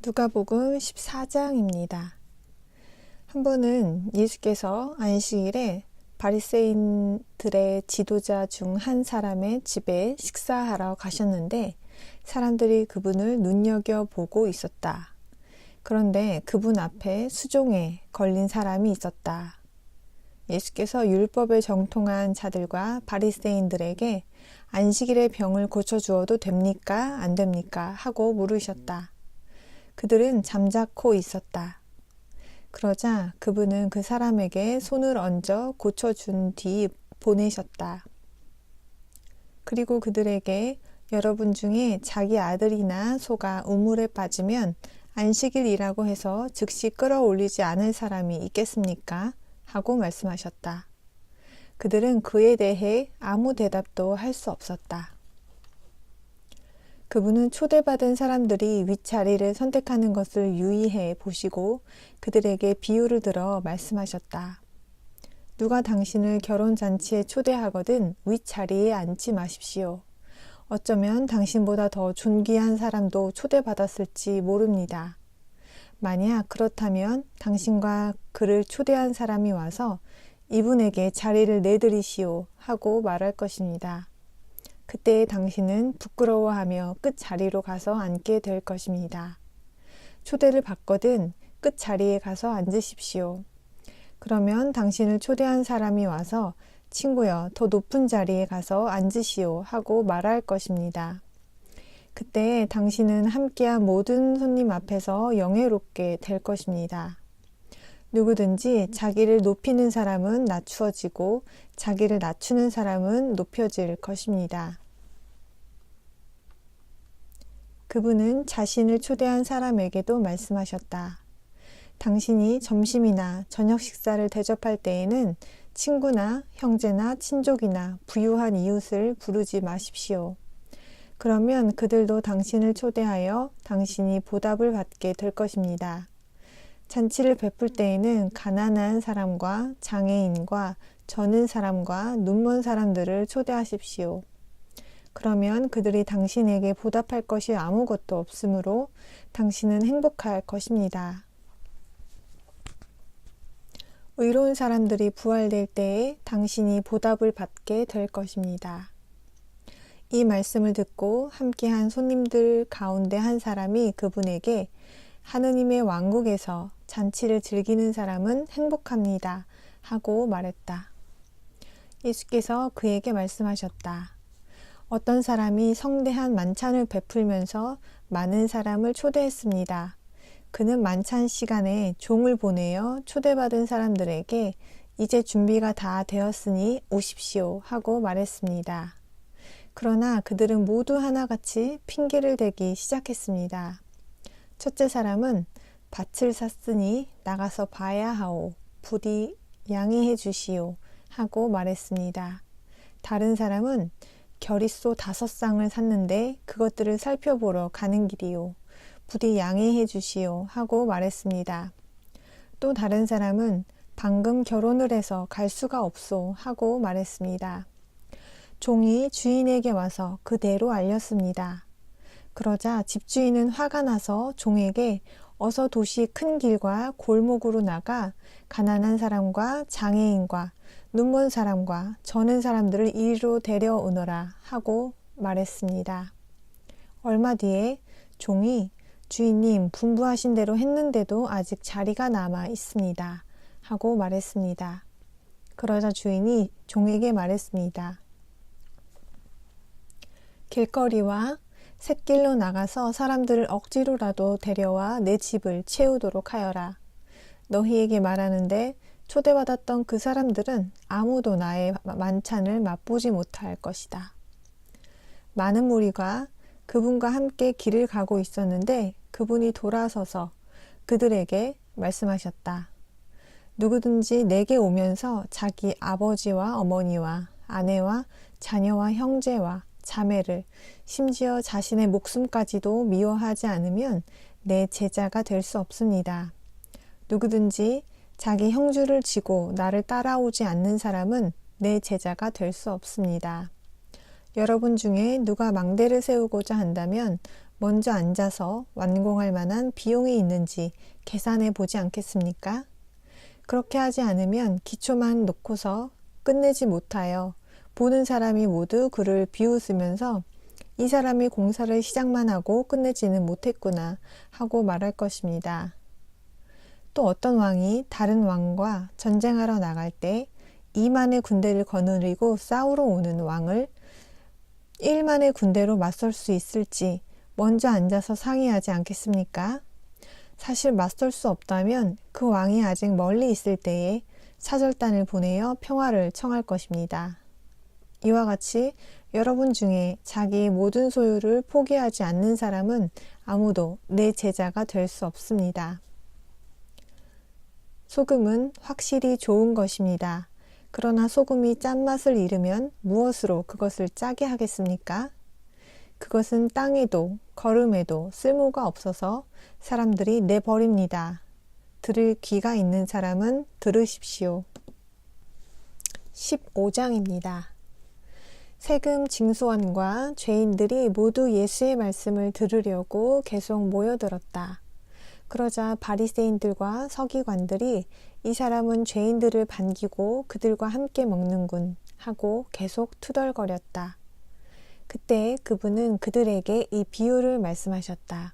누가복음 14장입니다. 한 번은 예수께서 안식일에 바리새인들의 지도자 중 한 사람의 집에 식사하러 가셨는데 사람들이 그분을 눈여겨보고 있었다. 그런데 그분 앞에 수종에 걸린 사람이 있었다. 예수께서 율법에 정통한 자들과 바리새인들에게 안식일에 병을 고쳐주어도 됩니까? 안 됩니까? 하고 물으셨다. 그들은 잠자코 있었다. 그러자 그분은 그 사람에게 손을 얹어 고쳐준 뒤 보내셨다. 그리고 그들에게 여러분 중에 자기 아들이나 소가 우물에 빠지면 안식일이라고 해서 즉시 끌어올리지 않을 사람이 있겠습니까? 하고 말씀하셨다. 그들은 그에 대해 아무 대답도 할 수 없었다. 그분은 초대받은 사람들이 윗자리를 선택하는 것을 유의해 보시고 그들에게 비유를 들어 말씀하셨다. 누가 당신을 결혼잔치에 초대하거든 윗자리에 앉지 마십시오. 어쩌면 당신보다 더 존귀한 사람도 초대받았을지 모릅니다. 만약 그렇다면 당신과 그를 초대한 사람이 와서 이분에게 자리를 내드리시오 하고 말할 것입니다. 그때 당신은 부끄러워하며 끝자리로 가서 앉게 될 것입니다. 초대를 받거든 끝자리에 가서 앉으십시오. 그러면 당신을 초대한 사람이 와서 친구여, 더 높은 자리에 가서 앉으시오 하고 말할 것입니다. 그때 당신은 함께한 모든 손님 앞에서 영예롭게 될 것입니다. 누구든지 자기를 높이는 사람은 낮추어지고 자기를 낮추는 사람은 높여질 것입니다. 그분은 자신을 초대한 사람에게도 말씀하셨다. 당신이 점심이나 저녁 식사를 대접할 때에는 친구나 형제나 친족이나 부유한 이웃을 부르지 마십시오. 그러면 그들도 당신을 초대하여 당신이 보답을 받게 될 것입니다. 잔치를 베풀 때에는 가난한 사람과 장애인과 저는 사람과 눈먼 사람들을 초대하십시오. 그러면 그들이 당신에게 보답할 것이 아무것도 없으므로 당신은 행복할 것입니다. 의로운 사람들이 부활될 때에 당신이 보답을 받게 될 것입니다. 이 말씀을 듣고 함께한 손님들 가운데 한 사람이 그분에게 하느님의 왕국에서 잔치를 즐기는 사람은 행복합니다 하고 말했다. 예수께서 그에게 말씀하셨다. 어떤 사람이 성대한 만찬을 베풀면서 많은 사람을 초대했습니다. 그는 만찬 시간에 종을 보내어 초대받은 사람들에게 이제 준비가 다 되었으니 오십시오 하고 말했습니다. 그러나 그들은 모두 하나같이 핑계를 대기 시작했습니다. 첫째 사람은 밭을 샀으니 나가서 봐야 하오. 부디 양해해 주시오 하고 말했습니다. 다른 사람은 겨릿소 5쌍을 샀는데 그것들을 살펴보러 가는 길이요. 부디 양해해 주시오 하고 말했습니다. 또 다른 사람은 방금 결혼을 해서 갈 수가 없소 하고 말했습니다. 종이 주인에게 와서 그대로 알렸습니다. 그러자 집주인은 화가 나서 종에게 어서 도시 큰 길과 골목으로 나가 가난한 사람과 장애인과 눈먼 사람과 저는 사람들을 이리로 데려오너라 하고 말했습니다. 얼마 뒤에 종이 주인님 분부하신 대로 했는데도 아직 자리가 남아 있습니다 하고 말했습니다. 그러자 주인이 종에게 말했습니다. 길거리와 샛길로 나가서 사람들을 억지로라도 데려와 내 집을 채우도록 하여라. 너희에게 말하는데 초대받았던 그 사람들은 아무도 나의 만찬을 맛보지 못할 것이다. 많은 무리가 그분과 함께 길을 가고 있었는데 그분이 돌아서서 그들에게 말씀하셨다. 누구든지 내게 오면서 자기 아버지와 어머니와 아내와 자녀와 형제와 자매를 심지어 자신의 목숨까지도 미워하지 않으면 내 제자가 될 수 없습니다. 누구든지 자기 형주를 지고 나를 따라오지 않는 사람은 내 제자가 될 수 없습니다. 여러분 중에 누가 망대를 세우고자 한다면 먼저 앉아서 완공할 만한 비용이 있는지 계산해 보지 않겠습니까? 그렇게 하지 않으면 기초만 놓고서 끝내지 못하여 보는 사람이 모두 그를 비웃으면서 이 사람이 공사를 시작만 하고 끝내지는 못했구나 하고 말할 것입니다. 또 어떤 왕이 다른 왕과 전쟁하러 나갈 때 2만의 군대를 거느리고 싸우러 오는 왕을 1만의 군대로 맞설 수 있을지 먼저 앉아서 상의하지 않겠습니까? 사실 맞설 수 없다면 그 왕이 아직 멀리 있을 때에 사절단을 보내어 평화를 청할 것입니다. 이와 같이 여러분 중에 자기 모든 소유를 포기하지 않는 사람은 아무도 내 제자가 될 수 없습니다. 소금은 확실히 좋은 것입니다. 그러나 소금이 짠맛을 잃으면 무엇으로 그것을 짜게 하겠습니까? 그것은 땅에도 거름에도 쓸모가 없어서 사람들이 내버립니다. 들을 귀가 있는 사람은 들으십시오. 15장입니다. 세금 징수원과 죄인들이 모두 예수의 말씀을 들으려고 계속 모여들었다. 그러자 바리새인들과 서기관들이 이 사람은 죄인들을 반기고 그들과 함께 먹는군 하고 계속 투덜거렸다. 그때 그분은 그들에게 이 비유를 말씀하셨다.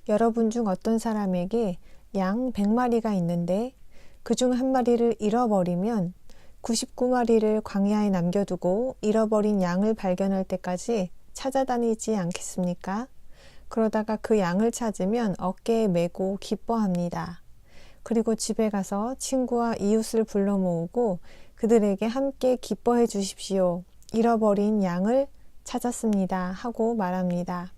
여러분 중 어떤 사람에게 양 100마리가 있는데 그중 한 마리를 잃어버리면 99마리를 광야에 남겨두고 잃어버린 양을 발견할 때까지 찾아다니지 않겠습니까? 그러다가 그 양을 찾으면 어깨에 메고 기뻐합니다. 그리고 집에 가서 친구와 이웃을 불러 모으고 그들에게 함께 기뻐해 주십시오. 잃어버린 양을 찾았습니다. 하고 말합니다.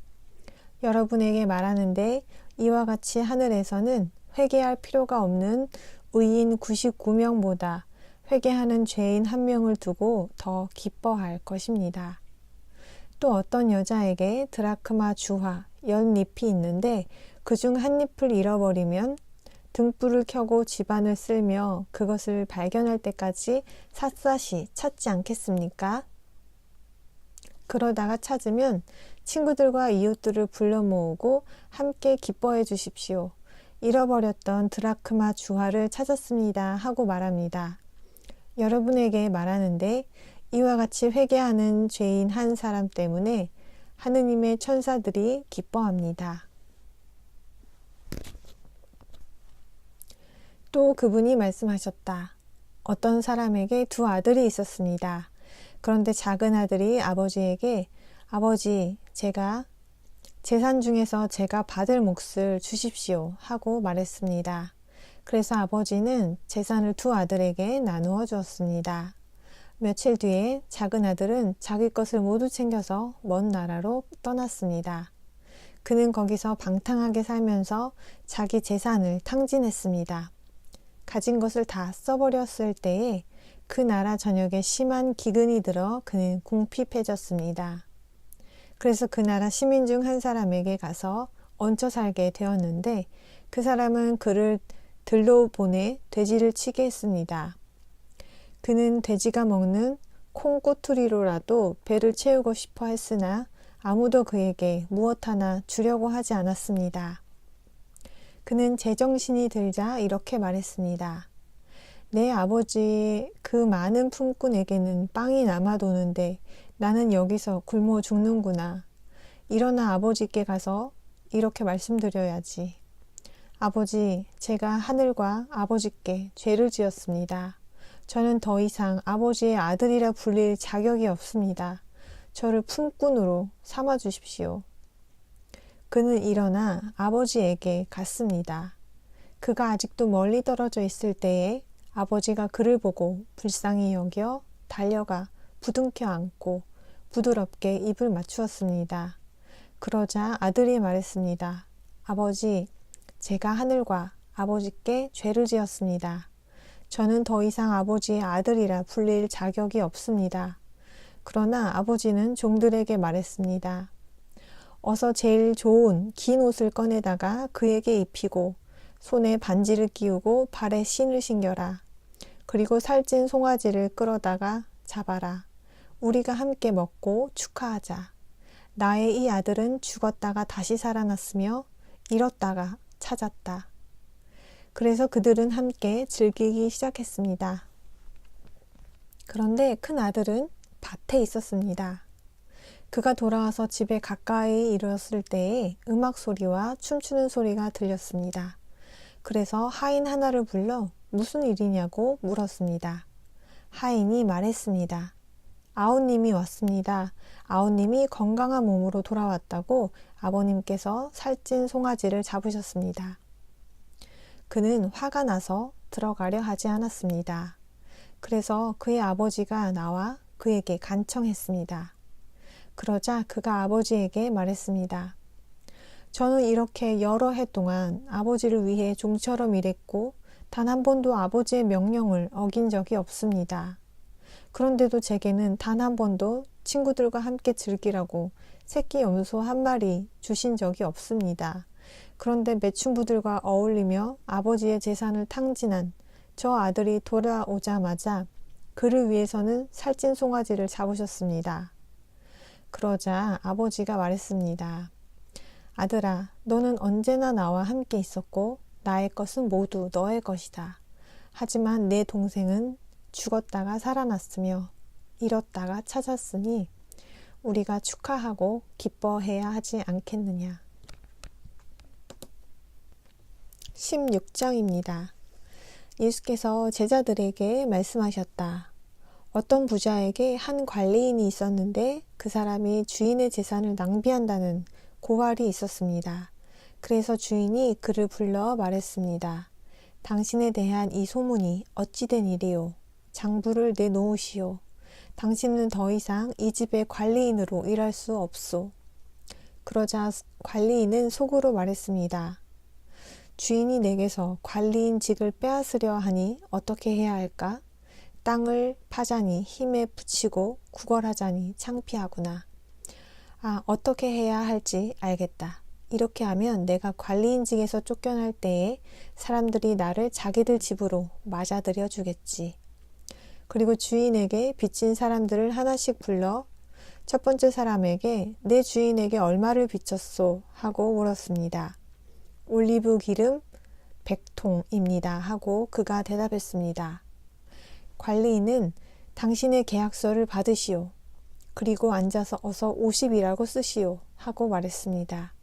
여러분에게 말하는데 이와 같이 하늘에서는 회개할 필요가 없는 의인 99명보다 회개하는 죄인 1명을 두고 더 기뻐할 것입니다. 또 어떤 여자에게 드라크마 주화 10잎이 있는데 그중 한 잎을 잃어버리면 등불을 켜고 집안을 쓸며 그것을 발견할 때까지 샅샅이 찾지 않겠습니까? 그러다가 찾으면 친구들과 이웃들을 불러 모으고 함께 기뻐해 주십시오. 잃어버렸던 드라크마 주화를 찾았습니다. 하고 말합니다. 여러분에게 말하는데 이와 같이 회개하는 죄인 한 사람 때문에 하느님의 천사들이 기뻐합니다. 또 그분이 말씀하셨다. 어떤 사람에게 2 아들이 있었습니다. 그런데 작은 아들이 아버지에게 아버지, 제가 재산 중에서 제가 받을 몫을 주십시오 하고 말했습니다. 그래서 아버지는 재산을 2 아들에게 나누어 주었습니다. 며칠 뒤에 작은 아들은 자기 것을 모두 챙겨서 먼 나라로 떠났습니다. 그는 거기서 방탕하게 살면서 자기 재산을 탕진했습니다. 가진 것을 다 써버렸을 때에 그 나라 전역에 심한 기근이 들어 그는 궁핍해졌습니다. 그래서 그 나라 시민 중 한 사람에게 가서 얹혀 살게 되었는데 그 사람은 그를 들로 보내 돼지를 치게 했습니다. 그는 돼지가 먹는 콩꼬투리로라도 배를 채우고 싶어 했으나 아무도 그에게 무엇 하나 주려고 하지 않았습니다. 그는 제정신이 들자 이렇게 말했습니다. 내 아버지의 그 많은 품꾼에게는 빵이 남아도는데 나는 여기서 굶어 죽는구나. 일어나 아버지께 가서 이렇게 말씀드려야지. 아버지, 제가 하늘과 아버지께 죄를 지었습니다. 저는 더 이상 아버지의 아들이라 불릴 자격이 없습니다. 저를 품꾼으로 삼아 주십시오. 그는 일어나 아버지에게 갔습니다. 그가 아직도 멀리 떨어져 있을 때에 아버지가 그를 보고 불쌍히 여겨 달려가 부둥켜 안고 부드럽게 입을 맞추었습니다. 그러자 아들이 말했습니다. 아버지, 제가 하늘과 아버지께 죄를 지었습니다. 저는 더 이상 아버지의 아들이라 불릴 자격이 없습니다. 그러나 아버지는 종들에게 말했습니다. 어서 제일 좋은 긴 옷을 꺼내다가 그에게 입히고 손에 반지를 끼우고 발에 신을 신겨라. 그리고 살찐 송아지를 끌어다가 잡아라. 우리가 함께 먹고 축하하자. 나의 이 아들은 죽었다가 다시 살아났으며 잃었다가 찾았다. 그래서 그들은 함께 즐기기 시작했습니다. 그런데 큰 아들은 밭에 있었습니다. 그가 돌아와서 집에 가까이 이르렀을 때에 음악 소리와 춤추는 소리가 들렸습니다. 그래서 하인 하나를 불러 무슨 일이냐고 물었습니다. 하인이 말했습니다. 아우님이 왔습니다. 아우님이 건강한 몸으로 돌아왔다고 아버님께서 살찐 송아지를 잡으셨습니다. 그는 화가 나서 들어가려 하지 않았습니다. 그래서 그의 아버지가 나와 그에게 간청했습니다. 그러자 그가 아버지에게 말했습니다. 저는 이렇게 여러 해 동안 아버지를 위해 종처럼 일했고 단 한 번도 아버지의 명령을 어긴 적이 없습니다. 그런데도 제게는 단 한 번도 친구들과 함께 즐기라고 새끼 염소 한 마리 주신 적이 없습니다. 그런데 매춘부들과 어울리며 아버지의 재산을 탕진한 저 아들이 돌아오자마자 그를 위해서는 살찐 송아지를 잡으셨습니다. 그러자 아버지가 말했습니다. 아들아, 너는 언제나 나와 함께 있었고 나의 것은 모두 너의 것이다. 하지만 내 동생은 죽었다가 살아났으며 잃었다가 찾았으니 우리가 축하하고 기뻐해야 하지 않겠느냐. 16장입니다. 예수께서 제자들에게 말씀하셨다. 어떤 부자에게 한 관리인이 있었는데 그 사람이 주인의 재산을 낭비한다는 고발이 있었습니다. 그래서 주인이 그를 불러 말했습니다. 당신에 대한 이 소문이 어찌된 일이요? 장부를 내놓으시오. 당신은 더 이상 이 집의 관리인으로 일할 수 없소. 그러자 관리인은 속으로 말했습니다. 주인이 내게서 관리인직을 빼앗으려 하니 어떻게 해야 할까? 땅을 파자니 힘에 부치고 구걸하자니 창피하구나. 어떻게 해야 할지 알겠다. 이렇게 하면 내가 관리인직에서 쫓겨날 때에 사람들이 나를 자기들 집으로 맞아들여 주겠지. 그리고 주인에게 빚진 사람들을 하나씩 불러 첫 번째 사람에게 내 주인에게 얼마를 빚졌소? 하고 물었습니다. 올리브 기름 100통입니다. 하고 그가 대답했습니다. 관리인은 당신의 계약서를 받으시오. 그리고 앉아서 어서 50이라고 쓰시오. 하고 말했습니다.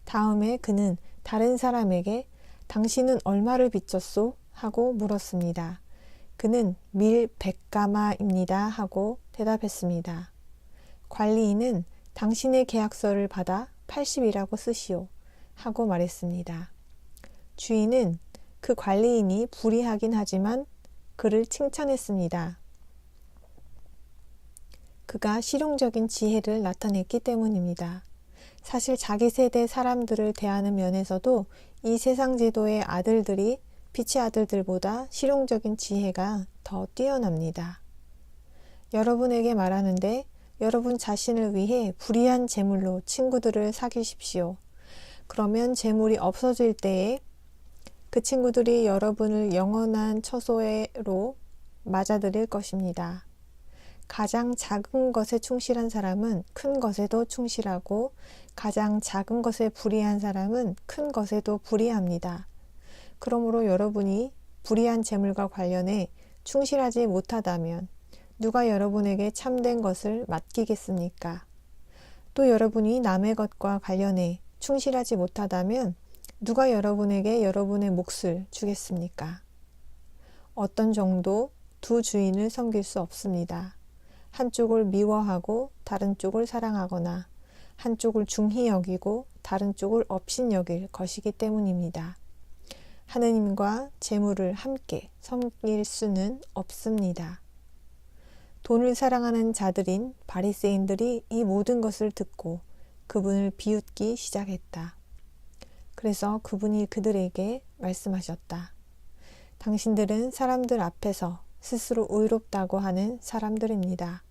다음에 그는 다른 사람에게 당신은 얼마를 빚졌소? 하고 물었습니다. 그는 밀 100가마입니다. 하고 대답했습니다. 관리인은 당신의 계약서를 받아 80이라고 쓰시오. 하고 말했습니다. 주인은 그 관리인이 불의하긴 하지만 그를 칭찬했습니다. 그가 실용적인 지혜를 나타냈기 때문입니다. 사실 자기 세대 사람들을 대하는 면에서도 이 세상 제도의 아들들이 빛의 아들들보다 실용적인 지혜가 더 뛰어납니다. 여러분에게 말하는데 여러분 자신을 위해 불의한 재물로 친구들을 사귀십시오. 그러면 재물이 없어질 때에 그 친구들이 여러분을 영원한 처소로 맞아들일 것입니다. 가장 작은 것에 충실한 사람은 큰 것에도 충실하고 가장 작은 것에 불의한 사람은 큰 것에도 불의합니다. 그러므로 여러분이 불의한 재물과 관련해 충실하지 못하다면 누가 여러분에게 참된 것을 맡기겠습니까? 또 여러분이 남의 것과 관련해 충실하지 못하다면 누가 여러분에게 여러분의 몫을 주겠습니까? 어떤 정도 두 주인을 섬길 수 없습니다. 한쪽을 미워하고 다른 쪽을 사랑하거나 한쪽을 중히 여기고 다른 쪽을 업신여길 것이기 때문입니다. 하느님과 재물을 함께 섬길 수는 없습니다. 돈을 사랑하는 자들인 바리새인들이 이 모든 것을 듣고 그분을 비웃기 시작했다. 그래서 그분이 그들에게 말씀하셨다. 당신들은 사람들 앞에서 스스로 의롭다고 하는 사람들입니다.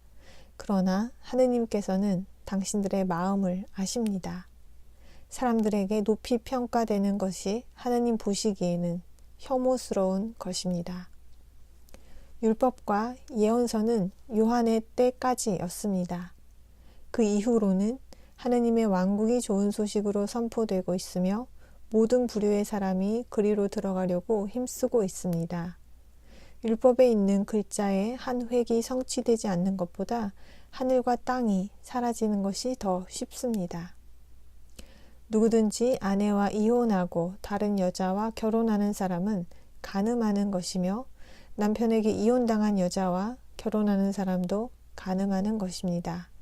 그러나 하느님께서는 당신들의 마음을 아십니다. 사람들에게 높이 평가되는 것이 하느님 보시기에는 혐오스러운 것입니다. 율법과 예언서는 요한의 때까지였습니다. 그 이후로는 하느님의 왕국이 좋은 소식으로 선포되고 있으며 모든 부류의 사람이 그리로 들어가려고 힘쓰고 있습니다. 율법에 있는 글자의 한 획이 성취되지 않는 것보다 하늘과 땅이 사라지는 것이 더 쉽습니다. 누구든지 아내와 이혼하고 다른 여자와 결혼하는 사람은 간음하는 것이며 남편에게 이혼당한 여자와 결혼하는 사람도 간음하는 것입니다.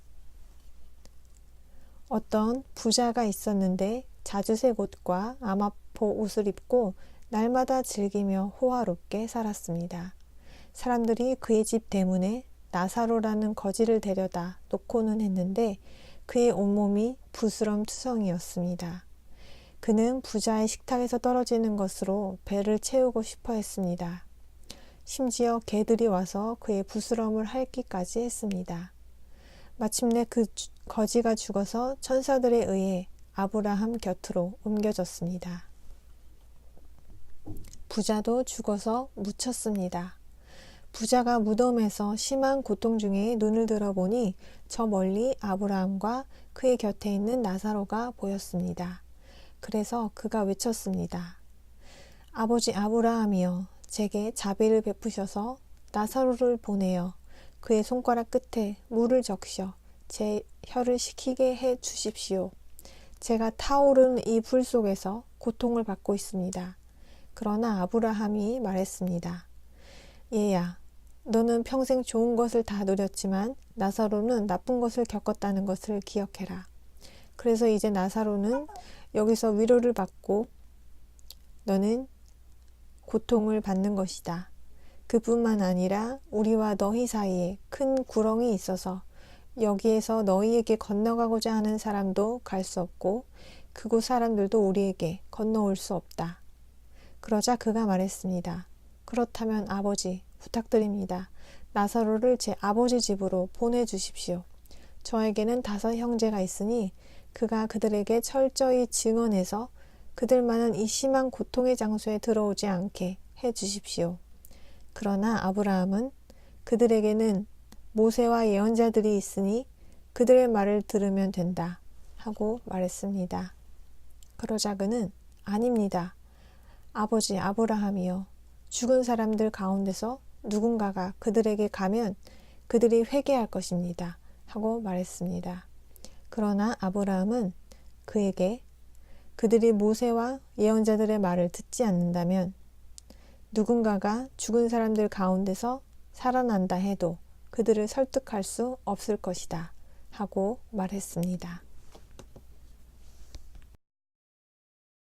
어떤 부자가 있었는데 자주색 옷과 아마포 옷을 입고 날마다 즐기며 호화롭게 살았습니다. 사람들이 그의 집 대문에 나사로라는 거지를 데려다 놓고는 했는데 그의 온몸이 부스럼투성이었습니다. 그는 부자의 식탁에서 떨어지는 것으로 배를 채우고 싶어 했습니다. 심지어 개들이 와서 그의 부스럼을 핥기까지 했습니다. 마침내 그 거지가 죽어서 천사들에 의해 아브라함 곁으로 옮겨졌습니다. 부자도 죽어서 묻혔습니다. 부자가 무덤에서 심한 고통 중에 눈을 들어보니 저 멀리 아브라함과 그의 곁에 있는 나사로가 보였습니다. 그래서 그가 외쳤습니다. 아버지 아브라함이여, 제게 자비를 베푸셔서 나사로를 보내어 그의 손가락 끝에 물을 적셔 제 혀를 식히게 해 주십시오. 제가 타오르는 이 불 속에서 고통을 받고 있습니다. 그러나 아브라함이 말했습니다. 얘야, 너는 평생 좋은 것을 다 누렸지만 나사로는 나쁜 것을 겪었다는 것을 기억해라. 그래서 이제 나사로는 여기서 위로를 받고 너는 고통을 받는 것이다. 그뿐만 아니라 우리와 너희 사이에 큰 구렁이 있어서 여기에서 너희에게 건너가고자 하는 사람도 갈 수 없고 그곳 사람들도 우리에게 건너올 수 없다. 그러자 그가 말했습니다. 그렇다면 아버지, 부탁드립니다. 나사로를 제 아버지 집으로 보내주십시오. 저에게는 5 형제가 있으니 그가 그들에게 철저히 증언해서 그들만은 이 심한 고통의 장소에 들어오지 않게 해 주십시오. 그러나 아브라함은 그들에게는 모세와 예언자들이 있으니 그들의 말을 들으면 된다 하고 말했습니다. 그러자 그는 아닙니다. 아버지 아브라함이여, 죽은 사람들 가운데서 누군가가 그들에게 가면 그들이 회개할 것입니다 하고 말했습니다. 그러나 아브라함은 그에게 그들이 모세와 예언자들의 말을 듣지 않는다면 누군가가 죽은 사람들 가운데서 살아난다 해도 그들을 설득할 수 없을 것이다 하고 말했습니다.